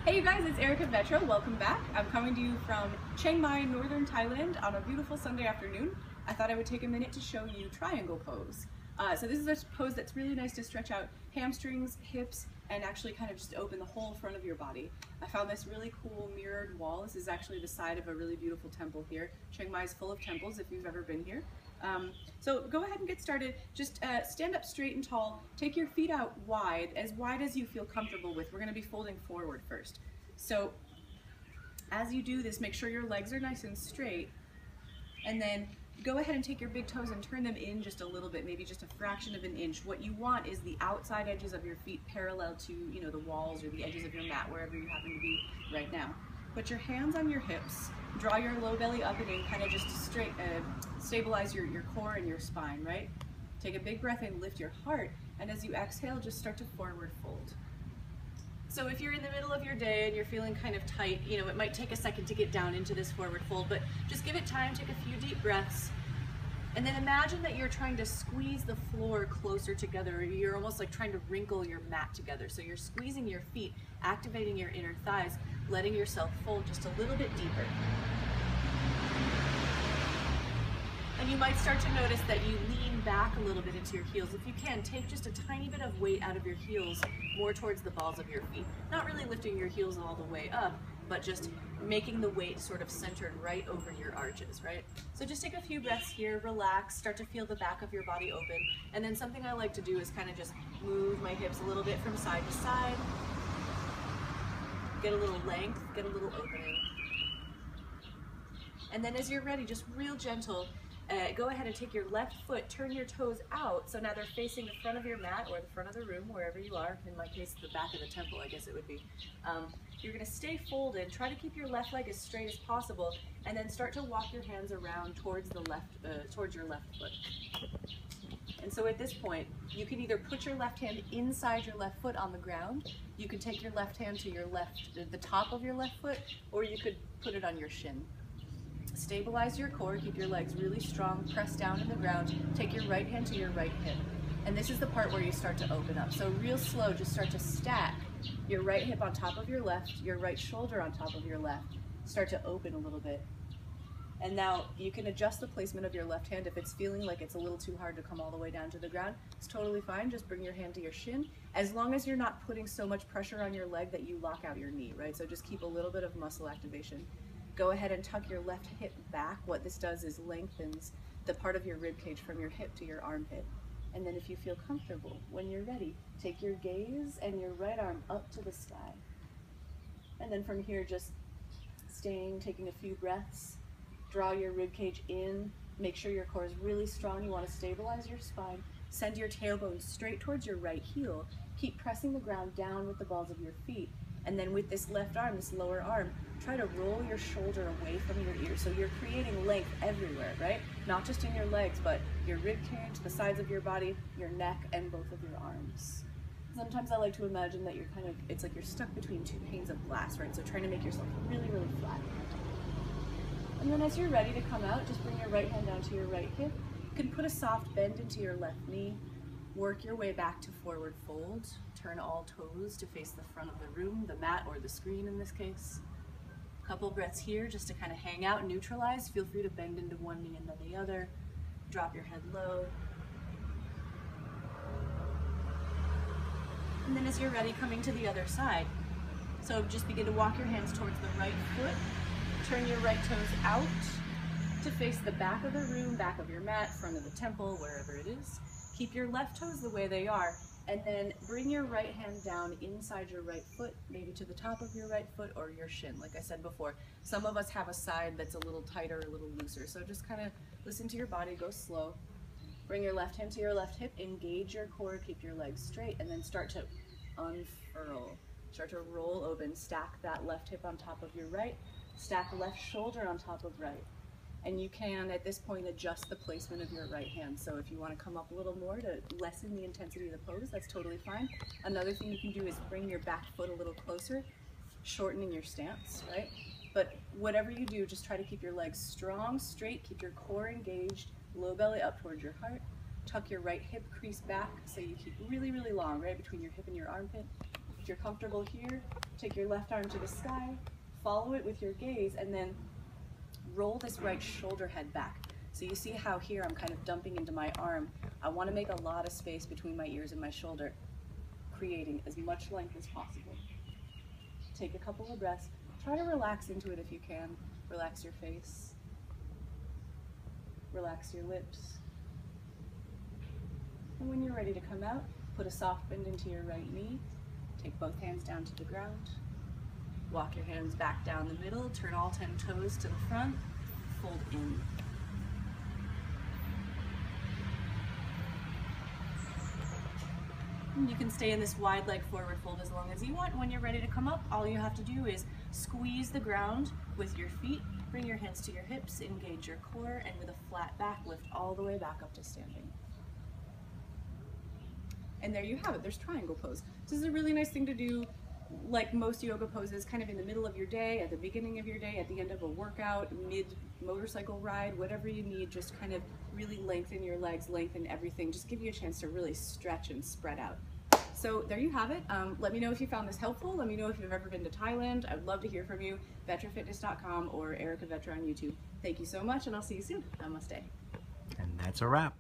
Hey you guys, it's Erica Vetra. Welcome back. I'm coming to you from Chiang Mai, northern Thailand on a beautiful Sunday afternoon. I thought I would take a minute to show you triangle pose. So this is a pose that's really nice to stretch out hamstrings, hips, and actually kind of just open the whole front of your body. I found this really cool mirrored wall. This is actually the side of a really beautiful temple here. Chiang Mai is full of temples if you've ever been here. So go ahead and get started. Just stand up straight and tall. Take your feet out wide as you feel comfortable with. We're going to be folding forward first. So as you do this, make sure your legs are nice and straight. And then go ahead and take your big toes and turn them in just a little bit, maybe just a fraction of an inch. What you want is the outside edges of your feet parallel to, the walls or the edges of your mat, wherever you happen to be right now. Put your hands on your hips, draw your low belly up and in, kind of just to stabilize your core and your spine, right? Take a big breath in, lift your heart, and as you exhale, just start to forward fold. So if you're in the middle of your day and you're feeling kind of tight, it might take a second to get down into this forward fold, but just give it time, take a few deep breaths, and then imagine that you're trying to squeeze the floor closer together, or you're almost like trying to wrinkle your mat together. So you're squeezing your feet, activating your inner thighs, letting yourself fold just a little bit deeper. And you might start to notice that you lean back a little bit into your heels. If you can, take just a tiny bit of weight out of your heels more towards the balls of your feet. Not really lifting your heels all the way up, but just making the weight sort of centered right over your arches, right? So just take a few breaths here, relax, start to feel the back of your body open. And then something I like to do is kind of just move my hips a little bit from side to side. Get a little length, get a little opening. And then as you're ready, just real gentle, go ahead and take your left foot, turn your toes out, so now they're facing the front of your mat or the front of the room, wherever you are. In my case, the back of the temple, I guess it would be. You're going to stay folded, try to keep your left leg as straight as possible, and then start to walk your hands around towards the left, towards your left foot. And so at this point, you can either put your left hand inside your left foot on the ground, you can take your left hand to your left, the top of your left foot, or you could put it on your shin. Stabilize your core, keep your legs really strong, press down in the ground, take your right hand to your right hip. And this is the part where you start to open up. So real slow, just start to stack your right hip on top of your left, your right shoulder on top of your left. Start to open a little bit. And now you can adjust the placement of your left hand if it's feeling like it's a little too hard to come all the way down to the ground. It's totally fine, just bring your hand to your shin, as long as you're not putting so much pressure on your leg that you lock out your knee, right? So just keep a little bit of muscle activation. Go ahead and tuck your left hip back. What this does is lengthens the part of your rib cage from your hip to your armpit. And then if you feel comfortable, when you're ready, take your gaze and your right arm up to the sky. And then from here, just taking a few breaths. Draw your rib cage in. Make sure your core is really strong. You want to stabilize your spine. Send your tailbone straight towards your right heel. Keep pressing the ground down with the balls of your feet. And then with this left arm, this lower arm, try to roll your shoulder away from your ear. So you're creating length everywhere, right? Not just in your legs, but your rib cage, the sides of your body, your neck, and both of your arms. Sometimes I like to imagine that it's like you're stuck between two panes of glass, right? So trying to make yourself really, really flat. And then as you're ready to come out, just bring your right hand down to your right hip. You can put a soft bend into your left knee. Work your way back to forward fold. Turn all toes to face the front of the room, the mat or the screen in this case. A couple breaths here just to kind of hang out and neutralize. Feel free to bend into one knee and then the other. Drop your head low. And then as you're ready, coming to the other side. So just begin to walk your hands towards the right foot. Turn your right toes out to face the back of the room, back of your mat, front of the temple, wherever it is. Keep your left toes the way they are, and then bring your right hand down inside your right foot, maybe to the top of your right foot or your shin. Like I said before, some of us have a side that's a little tighter, a little looser, so just kind of listen to your body, go slow. Bring your left hand to your left hip, engage your core, keep your legs straight, and then start to unfurl. Start to roll open, stack that left hip on top of your right, stack left shoulder on top of right. And you can, at this point, adjust the placement of your right hand. So if you want to come up a little more to lessen the intensity of the pose, that's totally fine. Another thing you can do is bring your back foot a little closer, shortening your stance, right? But whatever you do, just try to keep your legs strong, straight, keep your core engaged, low belly up towards your heart. Tuck your right hip crease back so you keep really, really long, right between your hip and your armpit. If you're comfortable here, take your left arm to the sky, follow it with your gaze, and then roll this right shoulder head back. So you see how here I'm kind of dumping into my arm. I want to make a lot of space between my ears and my shoulder, creating as much length as possible. Take a couple of breaths. Try to relax into it if you can. Relax your face. Relax your lips. And when you're ready to come out, put a soft bend into your right knee. Take both hands down to the ground. Walk your hands back down the middle. Turn all 10 toes to the front. Fold in. And you can stay in this wide leg forward fold as long as you want. When you're ready to come up, all you have to do is squeeze the ground with your feet, bring your hands to your hips, engage your core, and with a flat back, lift all the way back up to standing. And there you have it, there's triangle pose. This is a really nice thing to do, like most yoga poses, kind of in the middle of your day, at the beginning of your day, at the end of a workout, mid-motorcycle ride, whatever you need, just kind of really lengthen your legs, lengthen everything, just give you a chance to really stretch and spread out. So there you have it. Let me know if you found this helpful. Let me know if you've ever been to Thailand. I'd love to hear from you. VetraFitness.com or Erica Vetra on YouTube. Thank you so much, and I'll see you soon. Namaste. And that's a wrap.